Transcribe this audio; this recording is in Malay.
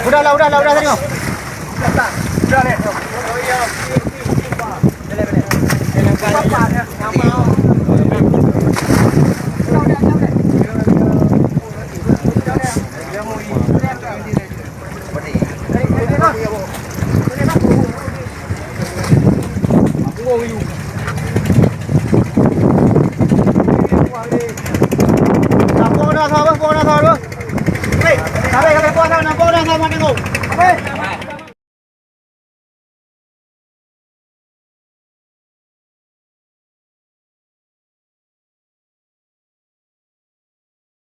Udah tadi kau. Udah nih. Thôi. Hey, sampai buat nak mana ngau. Hey.